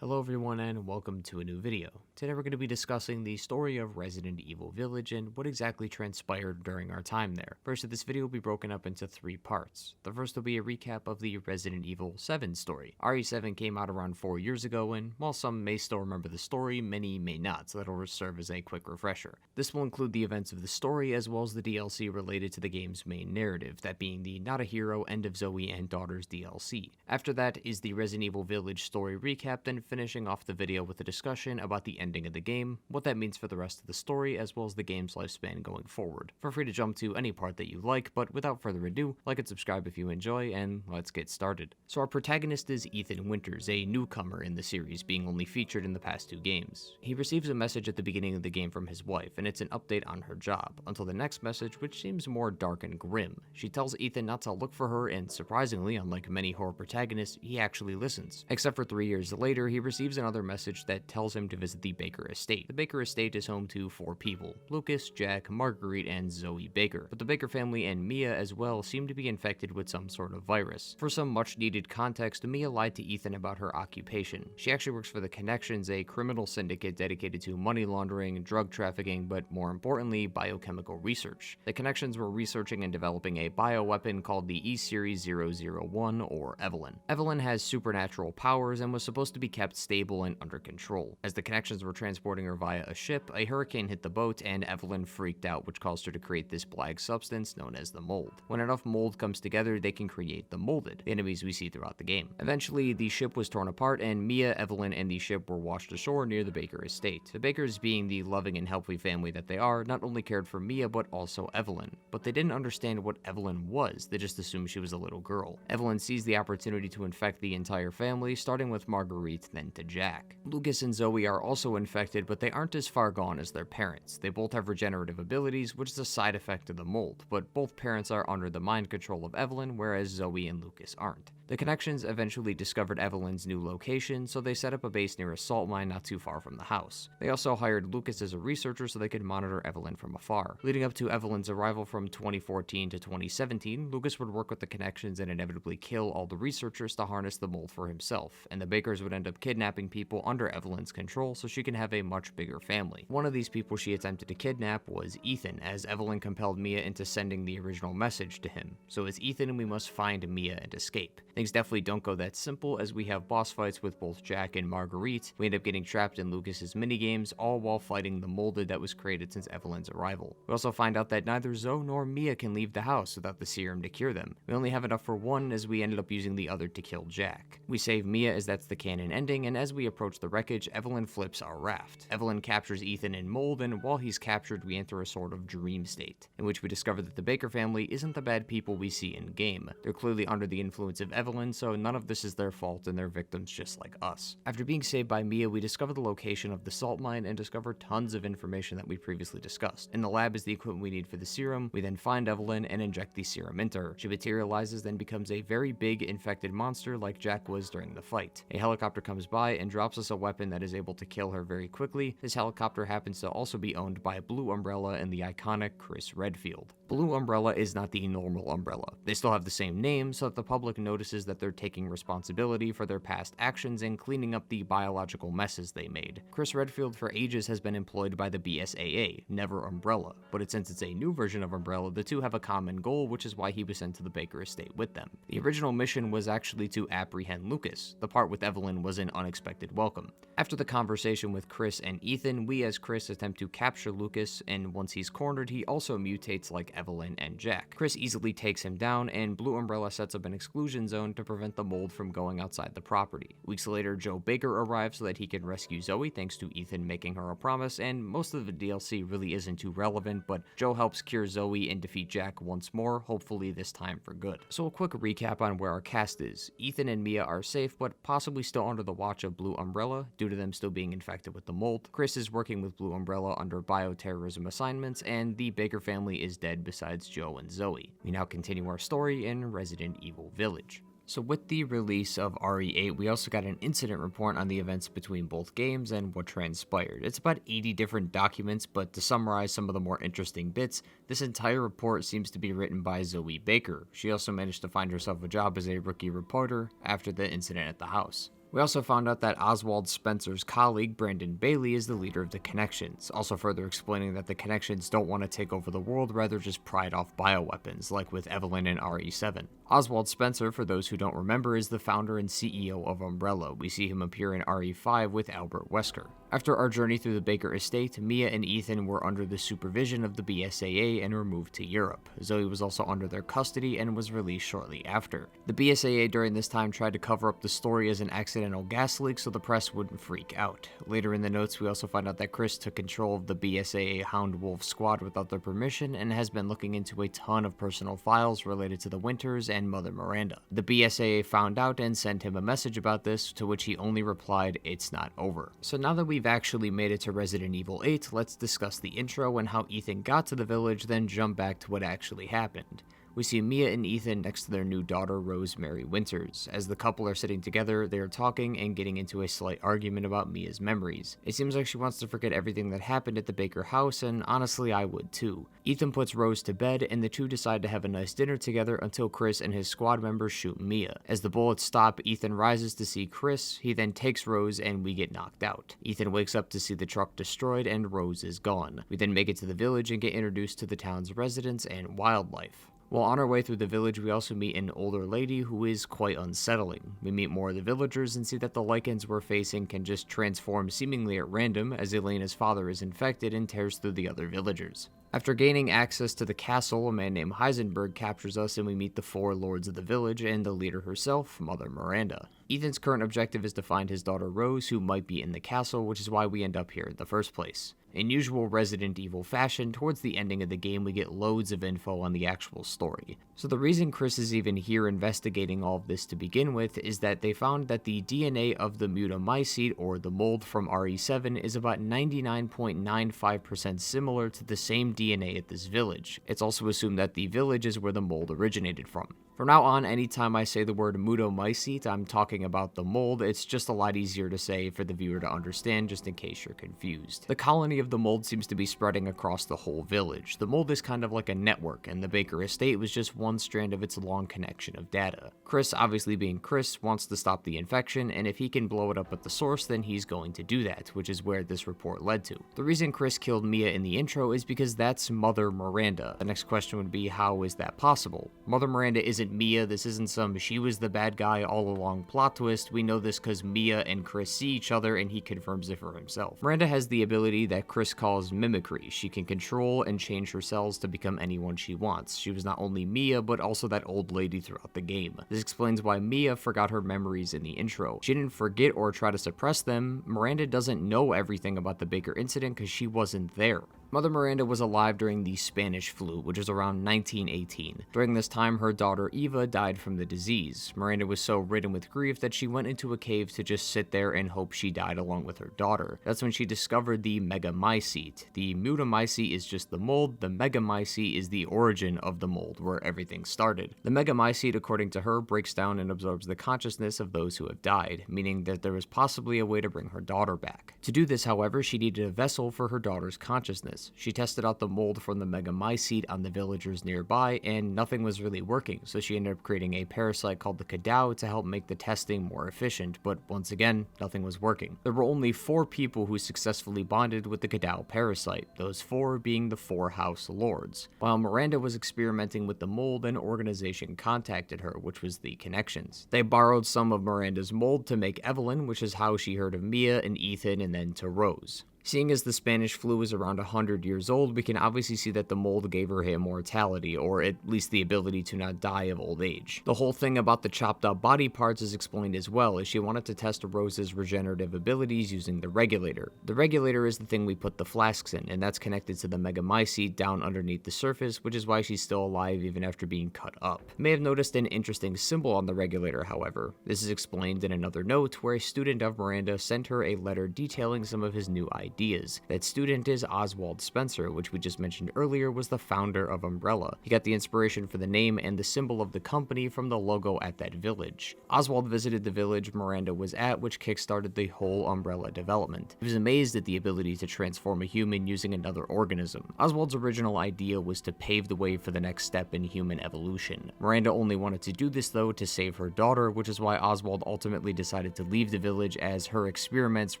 Hello everyone and welcome to a new video. Today we're going to be discussing the story of Resident Evil Village and what exactly transpired during our time there. First, this video will be broken up into 3 parts. The first will be a recap of the Resident Evil 7 story. RE7 came out around 4 years ago, and while some may still remember the story, many may not, so that'll serve as a quick refresher. This will include the events of the story as well as the DLC related to the game's main narrative, that being the Not a Hero, End of Zoe and Daughters DLC. After that is the Resident Evil Village story recap, then finishing off the video with a discussion about the ending of the game, what that means for the rest of the story, as well as the game's lifespan going forward. Feel free to jump to any part that you like, but without further ado, like and subscribe if you enjoy, and let's get started. So our protagonist is Ethan Winters, a newcomer in the series, being only featured in the past 2 games. He receives a message at the beginning of the game from his wife, and it's an update on her job, until the next message, which seems more dark and grim. She tells Ethan not to look for her, and surprisingly, unlike many horror protagonists, he actually listens. Except for 3 years later, he receives another message that tells him to visit the Baker estate. The Baker estate is home to 4 people: Lucas, Jack, Marguerite, and Zoe Baker. But the Baker family and Mia as well seem to be infected with some sort of virus. For some much needed context, Mia lied to Ethan about her occupation. She actually works for the Connections, a criminal syndicate dedicated to money laundering, drug trafficking, but more importantly, biochemical research. The Connections were researching and developing a bioweapon called the E-Series 001, or Evelyn. Evelyn has supernatural powers and was supposed to be kept stable and under control. As the Connections were transporting her via a ship, a hurricane hit the boat and Evelyn freaked out, which caused her to create this black substance known as the mold. When enough mold comes together, they can create the molded, the enemies we see throughout the game. Eventually, the ship was torn apart and Mia, Evelyn, and the ship were washed ashore near the Baker estate. The Bakers, being the loving and helpful family that they are, not only cared for Mia but also Evelyn. But they didn't understand what Evelyn was, they just assumed she was a little girl. Evelyn sees the opportunity to infect the entire family, starting with Marguerite, then to Jack. Lucas and Zoe are also infected, but they aren't as far gone as their parents. They both have regenerative abilities, which is a side effect of the mold, but both parents are under the mind control of Evelyn, whereas Zoe and Lucas aren't. The Connections eventually discovered Evelyn's new location, so they set up a base near a salt mine not too far from the house. They also hired Lucas as a researcher so they could monitor Evelyn from afar. Leading up to Evelyn's arrival from 2014 to 2017, Lucas would work with the Connections and inevitably kill all the researchers to harness the mold for himself, and the Bakers would end up kidnapping people under Evelyn's control so she can have a much bigger family. One of these people she attempted to kidnap was Ethan, as Evelyn compelled Mia into sending the original message to him. So as Ethan, we must find Mia and escape. Things definitely don't go that simple, as we have boss fights with both Jack and Marguerite. We end up getting trapped in Lucas's minigames, all while fighting the molded that was created since Evelyn's arrival. We also find out that neither Zoe nor Mia can leave the house without the serum to cure them. We only have enough for one, as we ended up using the other to kill Jack. We save Mia, as that's the canon ending, and as we approach the wreckage, Evelyn flips our raft. Evelyn captures Ethan in mold, and while he's captured, we enter a sort of dream state, in which we discover that the Baker family isn't the bad people we see in game. They're clearly under the influence of Evelyn, so none of this is their fault and they're victims just like us. After being saved by Mia, we discover the location of the salt mine and discover tons of information that we previously discussed. In the lab is the equipment we need for the serum. We then find Evelyn and inject the serum into her. She materializes, then becomes a very big infected monster like Jack was during the fight. A helicopter comes by and drops us a weapon that is able to kill her very quickly. This helicopter happens to also be owned by Blue Umbrella and the iconic Chris Redfield. Blue Umbrella is not the normal Umbrella. They still have the same name, so that the public notices that they're taking responsibility for their past actions and cleaning up the biological messes they made. Chris Redfield for ages has been employed by the BSAA, never Umbrella, but since it's a new version of Umbrella, the two have a common goal, which is why he was sent to the Baker estate with them. The original mission was actually to apprehend Lucas. The part with Evelyn was an unexpected welcome. After the conversation with Chris and Ethan, we as Chris attempt to capture Lucas, and once he's cornered, he also mutates like Evelyn and Jack. Chris easily takes him down, and Blue Umbrella sets up an exclusion zone to prevent the mold from going outside the property. Weeks later, Joe Baker arrives so that he can rescue Zoe thanks to Ethan making her a promise, and most of the DLC really isn't too relevant, but Joe helps cure Zoe and defeat Jack once more, hopefully this time for good. So a quick recap on where our cast is. Ethan and Mia are safe, but possibly still under the watch of Blue Umbrella, due to them still being infected with the mold. Chris is working with Blue Umbrella under bioterrorism assignments, and the Baker family is dead besides Joe and Zoe. We now continue our story in Resident Evil Village. So with the release of RE8, we also got an incident report on the events between both games and what transpired. It's about 80 different documents, but to summarize some of the more interesting bits, this entire report seems to be written by Zoe Baker. She also managed to find herself a job as a rookie reporter after the incident at the house. We also found out that Oswald Spencer's colleague, Brandon Bailey, is the leader of the Connections, also further explaining that the Connections don't want to take over the world, rather just pride off bioweapons, like with Evelyn and RE7. Oswald Spencer, for those who don't remember, is the founder and CEO of Umbrella. We see him appear in RE5 with Albert Wesker. After our journey through the Baker estate, Mia and Ethan were under the supervision of the BSAA and were moved to Europe. Zoe was also under their custody and was released shortly after. The BSAA during this time tried to cover up the story as an accidental gas leak so the press wouldn't freak out. Later in the notes, we also find out that Chris took control of the BSAA Hound Wolf squad without their permission and has been looking into a ton of personal files related to the Winters and Mother Miranda. The BSAA found out and sent him a message about this, to which he only replied, "It's not over." So now that we've actually made it to Resident Evil 8, let's discuss the intro and how Ethan got to the village, then jump back to what actually happened. We see Mia and Ethan next to their new daughter, Rosemary Winters. As the couple are sitting together, they are talking and getting into a slight argument about Mia's memories. It seems like she wants to forget everything that happened at the Baker house, and honestly, I would too. Ethan puts Rose to bed, and the two decide to have a nice dinner together until Chris and his squad members shoot Mia. As the bullets stop, Ethan rises to see Chris. He then takes Rose, and we get knocked out. Ethan wakes up to see the truck destroyed, and Rose is gone. We then make it to the village and get introduced to the town's residents and wildlife. While on our way through the village, we also meet an older lady who is quite unsettling. We meet more of the villagers and see that the lichens we're facing can just transform seemingly at random as Elena's father is infected and tears through the other villagers. After gaining access to the castle, a man named Heisenberg captures us and we meet the four lords of the village and the leader herself, Mother Miranda. Ethan's current objective is to find his daughter Rose, who might be in the castle, which is why we end up here in the first place. In usual Resident Evil fashion, towards the ending of the game we get loads of info on the actual story. So the reason Chris is even here investigating all of this to begin with is that they found that the DNA of the mutamycete, or the mold from RE7, is about 99.95% similar to the same DNA at this village. It's also assumed that the village is where the mold originated from. From now on, anytime I say the word mutamycete, I'm talking about the mold. It's just a lot easier to say for the viewer to understand, just in case you're confused. The colony of the mold seems to be spreading across the whole village. The mold is kind of like a network, and the Baker estate was just one strand of its long connection of data. Chris, obviously being Chris, wants to stop the infection, and if he can blow it up at the source, then he's going to do that, which is where this report led to. The reason Chris killed Mia in the intro is because that's Mother Miranda. The next question would be, how is that possible? Mother Miranda isn't Mia, this isn't some she was the bad guy all along plot twist. We know this because Mia and Chris see each other and he confirms it for himself. Miranda has the ability that Chris calls mimicry. She can control and change her cells to become anyone she wants. She was not only Mia, but also that old lady throughout the game. This explains why Mia forgot her memories in the intro. She didn't forget or try to suppress them. Miranda doesn't know everything about the Baker incident because she wasn't there. Mother Miranda was alive during the Spanish flu, which was around 1918. During this time, her daughter Eva died from the disease. Miranda was so ridden with grief that she went into a cave to just sit there and hope she died along with her daughter. That's when she discovered the megamycete. The mutamycete is just the mold, the megamycete is the origin of the mold, where everything started. The megamycete, according to her, breaks down and absorbs the consciousness of those who have died, meaning that there was possibly a way to bring her daughter back. To do this, however, she needed a vessel for her daughter's consciousness. She tested out the mold from the megamycete on the villagers nearby, and nothing was really working, so she ended up creating a parasite called the Cadao to help make the testing more efficient, but once again, nothing was working. There were only 4 people who successfully bonded with the Cadao parasite, those 4 being the 4 House Lords. While Miranda was experimenting with the mold, an organization contacted her, which was the Connections. They borrowed some of Miranda's mold to make Evelyn, which is how she heard of Mia and Ethan and then to Rose. Seeing as the Spanish flu is around 100 years old, we can obviously see that the mold gave her immortality, or at least the ability to not die of old age. The whole thing about the chopped up body parts is explained as well, as she wanted to test Rose's regenerative abilities using the regulator. The regulator is the thing we put the flasks in, and that's connected to the megamycete down underneath the surface, which is why she's still alive even after being cut up. You may have noticed an interesting symbol on the regulator, however. This is explained in another note, where a student of Miranda sent her a letter detailing some of his new ideas. ideas. That student is Oswald Spencer, which we just mentioned earlier was the founder of Umbrella. He got the inspiration for the name and the symbol of the company from the logo at that village. Oswald visited the village Miranda was at, which kickstarted the whole Umbrella development. He was amazed at the ability to transform a human using another organism. Oswald's original idea was to pave the way for the next step in human evolution. Miranda only wanted to do this though to save her daughter, which is why Oswald ultimately decided to leave the village as her experiments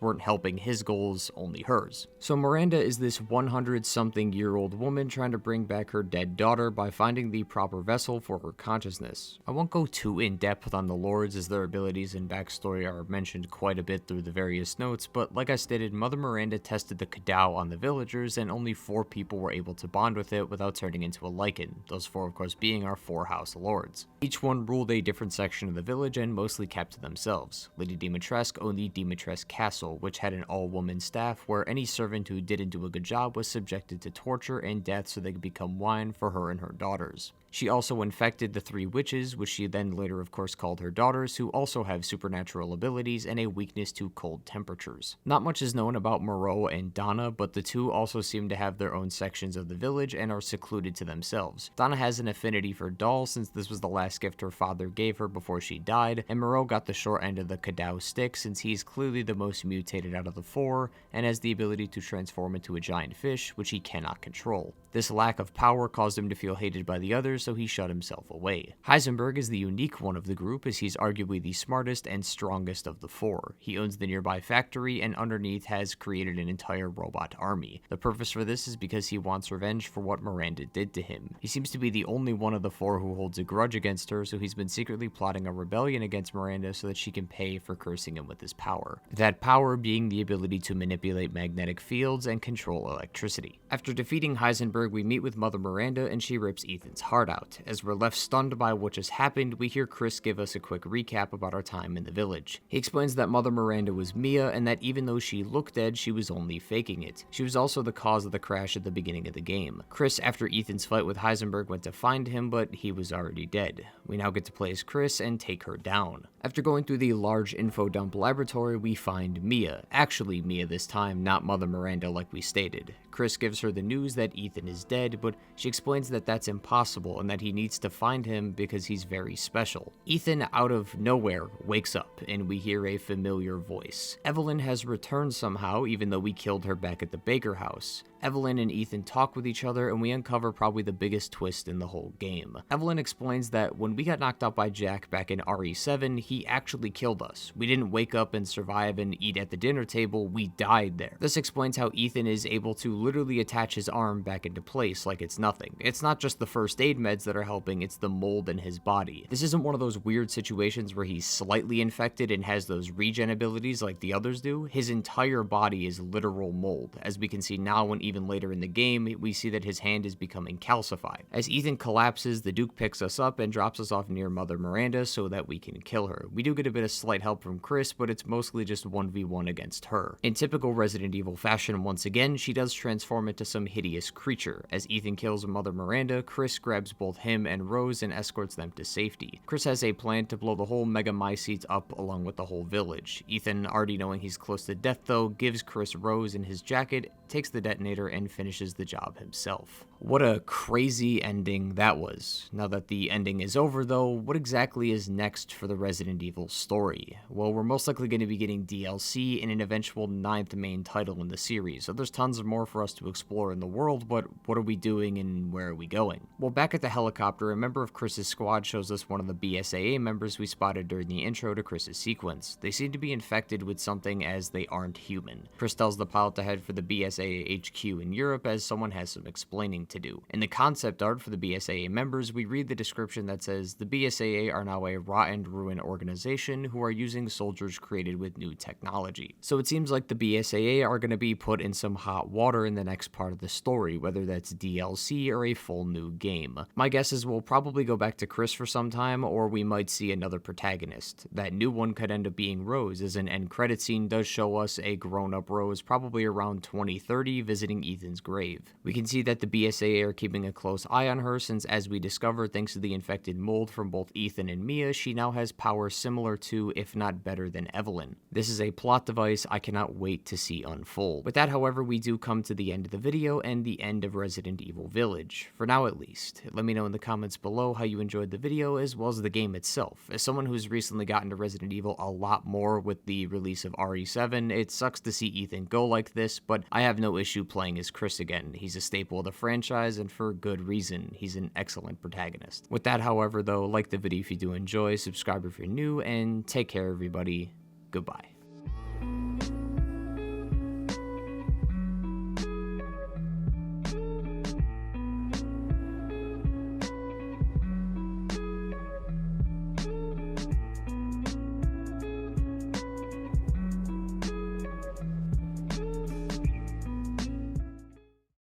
weren't helping his goals, only hers. So Miranda is this 100-something-year-old woman trying to bring back her dead daughter by finding the proper vessel for her consciousness. I won't go too in-depth on the lords as their abilities and backstory are mentioned quite a bit through the various notes, but like I stated, Mother Miranda tested the Kadao on the villagers and only 4 people were able to bond with it without turning into a lichen, those 4 of course being our 4 house lords. Each one ruled a different section of the village and mostly kept to themselves. Lady Dimitrescu owned the Dimitrescu Castle, which had an all-woman staff where any servant who didn't do a good job was subjected to torture and death so they could become wine for her and her daughters. She also infected the 3 witches, which she then later of course called her daughters, who also have supernatural abilities and a weakness to cold temperatures. Not much is known about Moreau and Donna, but the 2 also seem to have their own sections of the village and are secluded to themselves. Donna has an affinity for dolls since this was the last gift her father gave her before she died, and Moreau got the short end of the Kadao stick since he's clearly the most mutated out of the 4 and has the ability to transform into a giant fish, which he cannot control. This lack of power caused him to feel hated by the others, so he shut himself away. Heisenberg is the unique one of the group as he's arguably the smartest and strongest of the 4. He owns the nearby factory and underneath has created an entire robot army. The purpose for this is because he wants revenge for what Miranda did to him. He seems to be the only one of the 4 who holds a grudge against her, so he's been secretly plotting a rebellion against Miranda so that she can pay for cursing him with his power. That power being the ability to manipulate magnetic fields and control electricity. After defeating Heisenberg, we meet with Mother Miranda and she rips Ethan's heart out. As we're left stunned by what just happened, we hear Chris give us a quick recap about our time in the village. He explains that Mother Miranda was Mia and that even though she looked dead, she was only faking it. She was also the cause of the crash at the beginning of the game. Chris, after Ethan's fight with Heisenberg, went to find him, but he was already dead. We now get to play as Chris and take her down. After going through the large info dump laboratory, we find Mia. Actually Mia this time, not Mother Miranda like we stated. Chris gives her the news that Ethan is dead, but she explains that that's impossible and that he needs to find him because he's very special. Ethan, out of nowhere, wakes up and we hear a familiar voice. Evelyn has returned somehow, even though we killed her back at the Baker house. Evelyn and Ethan talk with each other and we uncover probably the biggest twist in the whole game. Evelyn explains that when we got knocked out by Jack back in RE7, he actually killed us. We didn't wake up and survive and eat at the dinner table, we died there. This explains how Ethan is able to literally attach his arm back into place like it's nothing. It's not just the first aid meds that are helping, it's the mold in his body. This isn't one of those weird situations where he's slightly infected and has those regen abilities like the others do. His entire body is literal mold. As we can see now when even later in the game, we see that his hand is becoming calcified. As Ethan collapses, the Duke picks us up and drops us off near Mother Miranda so that we can kill her. We do get a bit of slight help from Chris, but it's mostly just 1v1 against her. In typical Resident Evil fashion, once again, she does transform into some hideous creature. As Ethan kills Mother Miranda, Chris grabs both him and Rose and escorts them to safety. Chris has a plan to blow the whole Megamycetes up along with the whole village. Ethan, already knowing he's close to death though, gives Chris Rose in his jacket, takes the detonator, and finishes the job himself. What a crazy ending that was. Now that the ending is over though, what exactly is next for the Resident Evil story? Well, we're most likely going to be getting DLC and an eventual 9th main title in the series, so there's tons more for us to explore in the world, but what are we doing and where are we going? Well, back at the helicopter, a member of Chris's squad shows us one of the BSAA members we spotted during the intro to Chris's sequence. They seem to be infected with something as they aren't human. Chris tells the pilot to head for the BSAA HQ in Europe as someone has some explaining to do. In the concept art for the BSAA members, we read the description that says, the BSAA are now a rot and ruin organization who are using soldiers created with new technology. So it seems like the BSAA are going to be put in some hot water in the next part of the story, whether that's DLC or a full new game. My guess is we'll probably go back to Chris for some time, or we might see another protagonist. That new one could end up being Rose, as an end credit scene does show us a grown-up Rose probably around 2030 visiting Ethan's grave. We can see that the BSAA CIA are keeping a close eye on her since, as we discover, thanks to the infected mold from both Ethan and Mia, she now has powers similar to, if not better than, Evelyn. This is a plot device I cannot wait to see unfold. With that, however, we do come to the end of the video and the end of Resident Evil Village, for now at least. Let me know in the comments below how you enjoyed the video as well as the game itself. As someone who's recently gotten to Resident Evil a lot more with the release of RE7, it sucks to see Ethan go like this, but I have no issue playing as Chris again. He's a staple of the franchise, and for good reason. He's an excellent protagonist. With that, however, though, like the video if you do enjoy, subscribe if you're new, and take care, everybody. Goodbye.